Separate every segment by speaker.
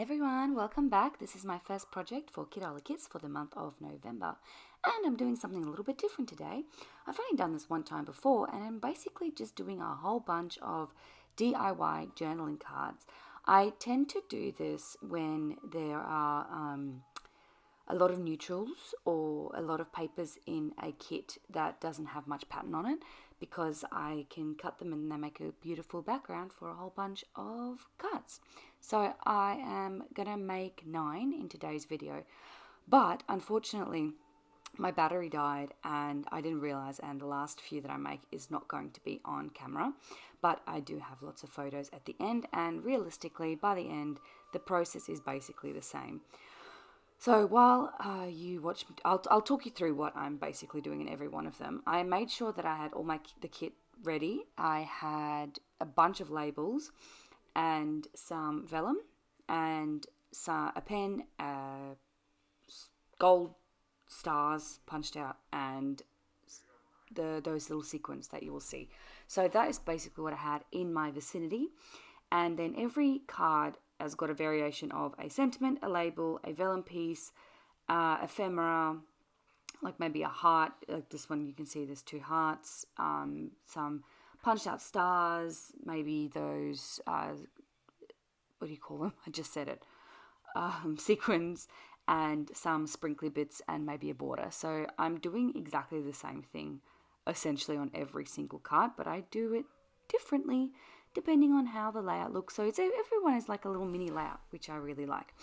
Speaker 1: Hey everyone, welcome back. This is my first project for Kitaholic Kits for the month of November, and I'm doing something a little bit different today. I've only done this one time before, and I'm basically just doing a whole bunch of DIY journaling cards. I tend to do this when there are a lot of neutrals or a lot of papers in a kit that doesn't have much pattern on it, because I can cut them and they make a beautiful background for a whole bunch of cards. So I am going to make 9 in today's video, but unfortunately my battery died and I didn't realize, and the last few that I make is not going to be on camera, but I do have lots of photos at the end, and realistically by the end the process is basically the same. So while you watch, I'll talk you through what I'm basically doing in every one of them. I made sure that I had all the kit ready. I had a bunch of labels and some vellum and a pen, gold stars punched out, and those little sequins that you will see. So that is basically what I had in my vicinity. And then every card has got a variation of a sentiment, a label, a vellum piece, ephemera, like maybe a heart. Like this one, you can see there's 2 hearts, some punched out stars, maybe those, what do you call them? I just said it. Sequins, and some sprinkly bits, and maybe a border. So I'm doing exactly the same thing essentially on every single card, but I do it differently depending on how the layout looks. So everyone is like a little mini layout, which I really like.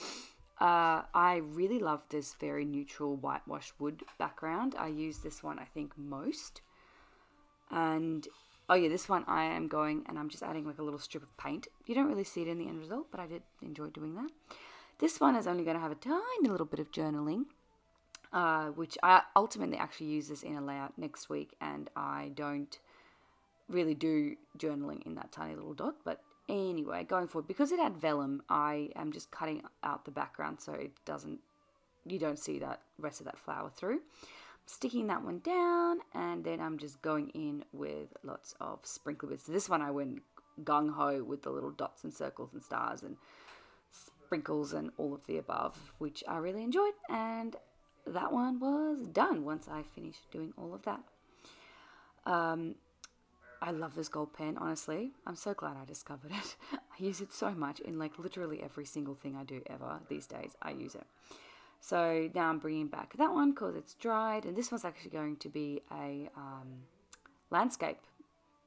Speaker 1: I really love this very neutral whitewash wood background. I use this one I think most. And oh yeah, this one I am going and I'm just adding like a little strip of paint. You don't really see it in the end result, but I did enjoy doing that. This one is only going to have a tiny little bit of journaling, which I ultimately actually use this in a layout next week, and I don't really do journaling in that tiny little dot. But anyway, going forward, because it had vellum, I am just cutting out the background so you don't see that rest of that flower through. Sticking that one down, and then I'm just going in with lots of sprinkle bits. So this one I went gung-ho with the little dots and circles and stars and sprinkles and all of the above, which I really enjoyed, and that one was done once I finished doing all of that. I love this gold pen, honestly. I'm so glad I discovered it. I use it so much in like literally every single thing I do ever these days. I use it. So now I'm bringing back that one because it's dried, and this one's actually going to be a landscape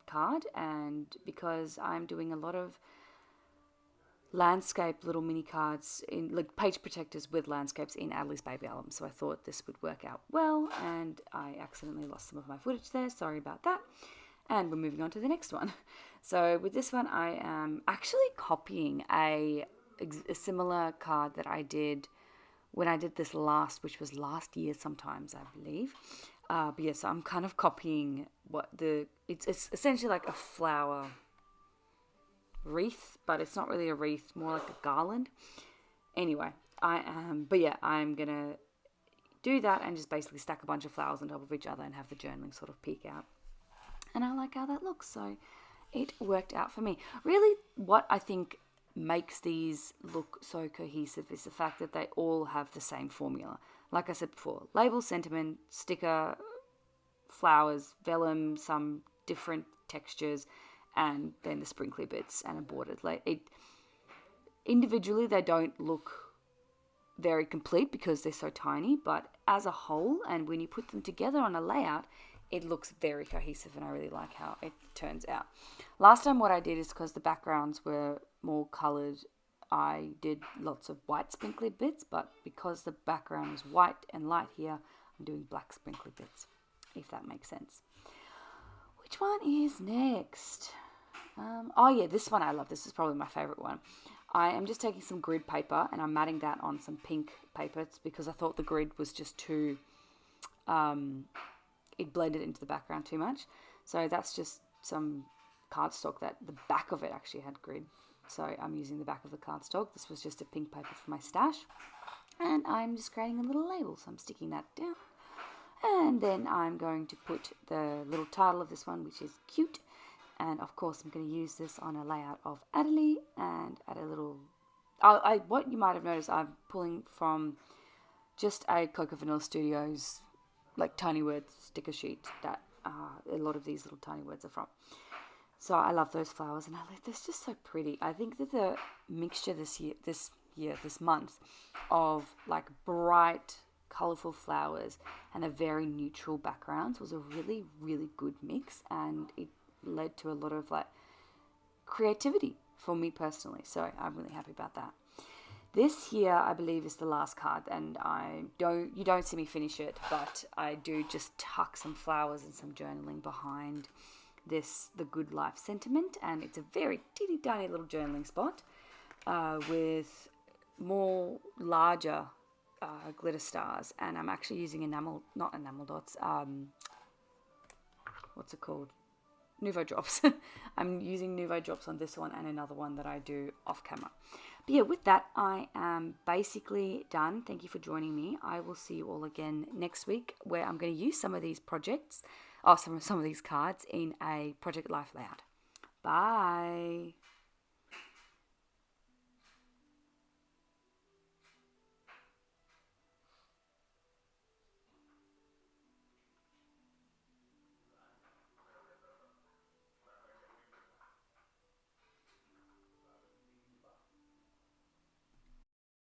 Speaker 1: card, and because I'm doing a lot of landscape little mini cards in like page protectors with landscapes in Adelie's baby album, so I thought this would work out well, and I accidentally lost some of my footage there, sorry about that. And we're moving on to the next one. So with this one I am actually copying a similar card that I did when I did this last, which was last year sometimes, I believe. But yeah, so I'm kind of copying it's essentially like a flower wreath, but it's not really a wreath, more like a garland. Anyway, I'm gonna do that and just basically stack a bunch of flowers on top of each other and have the journaling sort of peek out. And I like how that looks, so it worked out for me. Really, what I think makes these look so cohesive is the fact that they all have the same formula. Like I said before, label, sentiment, sticker, flowers, vellum, some different textures, and then the sprinkly bits and a bordered. Individually they don't look very complete because they're so tiny, but as a whole, and when you put them together on a layout, it looks very cohesive, and I really like how it turns out. Last time what I did is, because the backgrounds were more coloured, I did lots of white sprinkly bits, but because the background is white and light here, I'm doing black sprinkly bits, if that makes sense. Which one is next? Oh yeah, this one I love. This is probably my favourite one. I am just taking some grid paper and I'm matting that on some pink paper. It's because I thought the grid was just too... it blended into the background too much. So that's just some cardstock that the back of it actually had grid. So I'm using the back of the cardstock. This was just a pink paper for my stash. And I'm just creating a little label. So I'm sticking that down. And then I'm going to put the little title of this one, which is cute. And of course I'm going to use this on a layout of Adelie and add a little what you might have noticed, I'm pulling from just a Coco Vanilla Studios like tiny word sticker sheet that a lot of these little tiny words are from. So I love those flowers, and they're just so pretty. I think that the mixture this month, of like bright, colorful flowers and a very neutral backgrounds was a really, really good mix, and it led to a lot of like creativity for me personally. So I'm really happy about that. This here, I believe, is the last card, and you don't see me finish it, but I do just tuck some flowers and some journaling behind the good life sentiment, and it's a very teeny tiny little journaling spot with more larger glitter stars, and I'm actually using not enamel dots, what's it called? Nuvo drops. I'm using Nuvo drops on this one and another one that I do off camera. But yeah, with that, I am basically done. Thank you for joining me. I will see you all again next week, where I'm going to use some of these some of these cards in a Project Life layout. Bye.